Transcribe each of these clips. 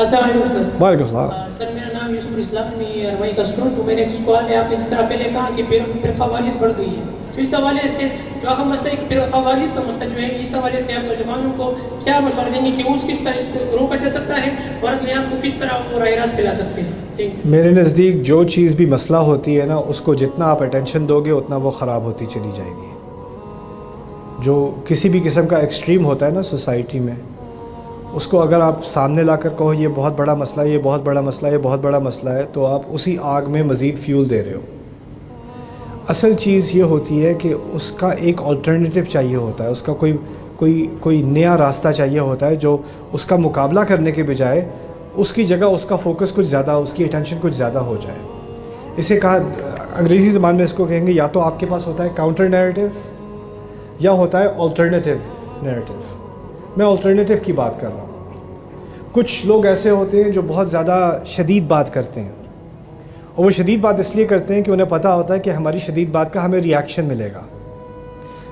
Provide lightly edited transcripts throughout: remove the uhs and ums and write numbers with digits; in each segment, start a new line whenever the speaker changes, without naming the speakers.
السلام علیکم سر.
وعلیکم السلام.
سر میرا نام یوسف اسلام میں روائی کا اسٹوڈنٹ ہوں. میرے ایک سوال ہے. آپ اس طرح پہلے کہا کہ فرقہ واریت بڑھ گئی ہے، تو اس حوالے سے جو اہم مسئلہ ہے کہ فرقہ واریت کا مسئلہ جو ہے، اس حوالے سے آپ نوجوانوں کو کیا مشورہ دیں گے کہ اس کس طرح اس کو روکا جا سکتا ہے اور اپنے آپ کو کس طرح راہ راست پھیلا سکتے ہیں؟
میرے نزدیک جو چیز بھی مسئلہ ہوتی ہے نا، اس کو جتنا آپ اٹینشن دو گے اتنا وہ خراب ہوتی چلی جائے گی. جو کسی بھی قسم کا ایکسٹریم ہوتا ہے نا سوسائٹی میں، اس کو اگر آپ سامنے لا کر کہو یہ بہت بڑا مسئلہ ہے، یہ بہت بڑا مسئلہ ہے، یہ بہت بڑا مسئلہ ہے، تو آپ اسی آگ میں مزید فیول دے رہے ہو. اصل چیز یہ ہوتی ہے کہ اس کا ایک آلٹرنیٹیو چاہیے ہوتا ہے، اس کا کوئی نیا راستہ چاہیے ہوتا ہے جو اس کا مقابلہ کرنے کے بجائے اس کی جگہ اس کا فوکس کچھ زیادہ، اس کی اٹینشن کچھ زیادہ ہو جائے. اسے کہا انگریزی زبان میں اس کو کہیں گے یا تو آپ کے پاس ہوتا ہے کاؤنٹر نیریٹو یا ہوتا ہے آلٹرنیٹیو نیریٹو. میں آلٹرنیٹیو کی بات کر رہا ہوں. کچھ لوگ ایسے ہوتے ہیں جو بہت زیادہ شدید بات کرتے ہیں، اور وہ شدید بات اس لیے کرتے ہیں کہ انہیں پتہ ہوتا ہے کہ ہماری شدید بات کا ہمیں ریاکشن ملے گا.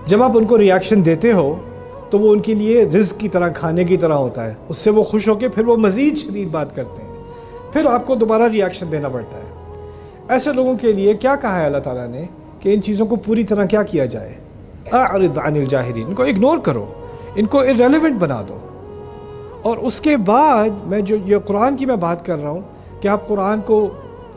جب آپ ان کو ریاکشن دیتے ہو تو وہ ان کے لیے رزق کی طرح، کھانے کی طرح ہوتا ہے. اس سے وہ خوش ہو کے پھر وہ مزید شدید بات کرتے ہیں، پھر آپ کو دوبارہ ریاکشن دینا پڑتا ہے. ایسے لوگوں کے لیے کیا کہا ہے اللہ تعالیٰ نے کہ ان چیزوں کو پوری طرح کیا کیا جائے؟ اعرض عن الجاہلین. ان کو اگنور کرو، ان کو irrelevant بنا دو. اور اس کے بعد میں جو یہ قرآن کی میں بات کر رہا ہوں کہ آپ قرآن کو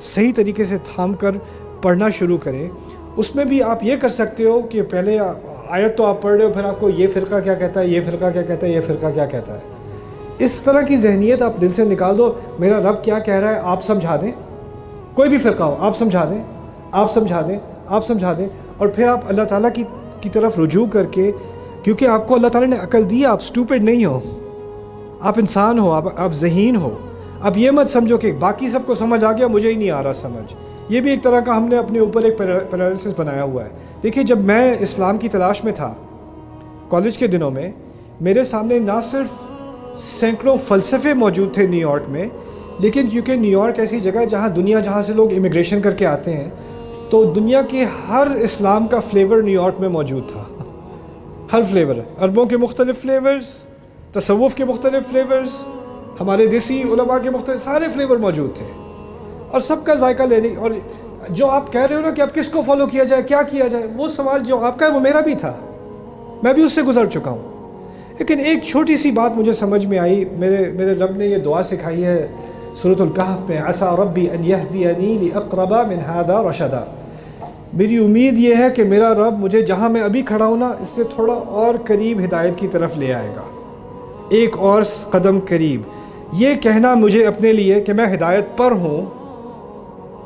صحیح طریقے سے تھام کر پڑھنا شروع کریں. اس میں بھی آپ یہ کر سکتے ہو کہ پہلے آیت تو آپ پڑھ رہے ہو، پھر آپ کو یہ فرقہ کیا کہتا ہے، یہ فرقہ کیا کہتا ہے، یہ فرقہ کیا کہتا ہے. اس طرح کی ذہنیت آپ دل سے نکال دو. میرا رب کیا کہہ رہا ہے آپ سمجھا دیں. کوئی بھی فرقہ ہو آپ سمجھا دیں، آپ سمجھا دیں، آپ سمجھا دیں. اور پھر آپ اللہ تعالیٰ کی طرف رجوع کر کے، کیونکہ آپ کو اللہ تعالیٰ نے عقل دی، آپ سٹوپڈ نہیں ہو، آپ انسان ہو، آپ ذہین ہو. اب یہ مت سمجھو کہ باقی سب کو سمجھ آ گیا، مجھے ہی نہیں آ رہا سمجھ. یہ بھی ایک طرح کا ہم نے اپنے اوپر ایک پیرالائسس بنایا ہوا ہے. دیکھیے جب میں اسلام کی تلاش میں تھا کالج کے دنوں میں، میرے سامنے نہ صرف سینکڑوں فلسفے موجود تھے نیو یارک میں، لیکن کیونکہ نیو یارک ایسی جگہ ہے جہاں سے لوگ امیگریشن کر کے آتے ہیں، تو دنیا کے ہر اسلام کا فلیور نیو یارک میں موجود تھا. ہر فلیور، عربوں کے مختلف فلیورز، تصوف کے مختلف فلیورز، ہمارے دیسی علماء کے مختلف سارے فلیور موجود تھے. اور سب کا ذائقہ لینے، اور جو آپ کہہ رہے ہو نا کہ اب کس کو فالو کیا جائے، کیا کیا جائے، وہ سوال جو آپ کا ہے وہ میرا بھی تھا، میں بھی اس سے گزر چکا ہوں. لیکن ایک چھوٹی سی بات مجھے سمجھ میں آئی. میرے رب نے یہ دعا سکھائی ہے سورۃ الکہف میں، عسیٰ ربی ان یہدینی لاقرب من ھذا رشدا. میری امید یہ ہے کہ میرا رب مجھے جہاں میں ابھی کھڑا ہوں نا، اس سے تھوڑا اور قریب ہدایت کی طرف لے آئے گا، ایک اور قدم قریب. یہ کہنا مجھے اپنے لیے کہ میں ہدایت پر ہوں،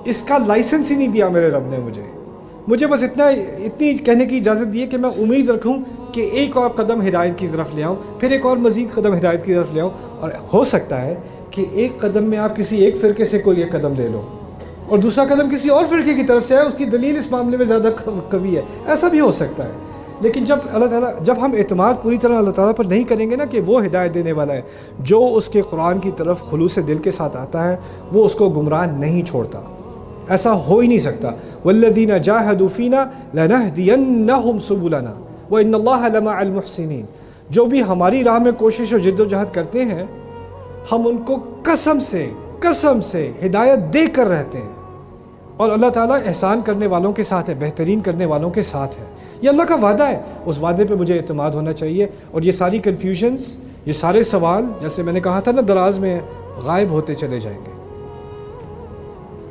اس کا لائسنس ہی نہیں دیا میرے رب نے مجھے بس اتنی کہنے کی اجازت دی ہے کہ میں امید رکھوں کہ ایک اور قدم ہدایت کی طرف لے آؤں، پھر ایک اور مزید قدم ہدایت کی طرف لے آؤں. اور ہو سکتا ہے کہ ایک قدم میں آپ کسی ایک فرقے سے کوئی ایک قدم لے لو اور دوسرا قدم کسی اور فرقے کی طرف سے ہے، اس کی دلیل اس معاملے میں زیادہ قوی ہے. ایسا بھی ہو سکتا ہے. لیکن جب ہم اعتماد پوری طرح اللہ تعالیٰ پر نہیں کریں گے نا کہ وہ ہدایت دینے والا ہے، جو اس کے قرآن کی طرف خلوص دل کے ساتھ آتا ہے وہ اس کو گمراہ نہیں چھوڑتا. ایسا ہو ہی نہیں سکتا. والذین جاہدوا فینا لنہدینہم سبلنا وان اللہ لمع المحسنین. جو بھی ہماری راہ میں کوشش اور جد و جہد کرتے ہیں، ہم ان کو قسم سے ہدایت دے کر رہتے ہیں. اور اللہ تعالیٰ احسان کرنے والوں کے ساتھ ہے، بہترین کرنے والوں کے ساتھ ہے. یہ اللہ کا وعدہ ہے. اس وعدے پہ مجھے اعتماد ہونا چاہیے. اور یہ ساری کنفیوژنز، یہ سارے سوال، جیسے میں نے کہا تھا نا دراز میں، غائب ہوتے چلے جائیں گے.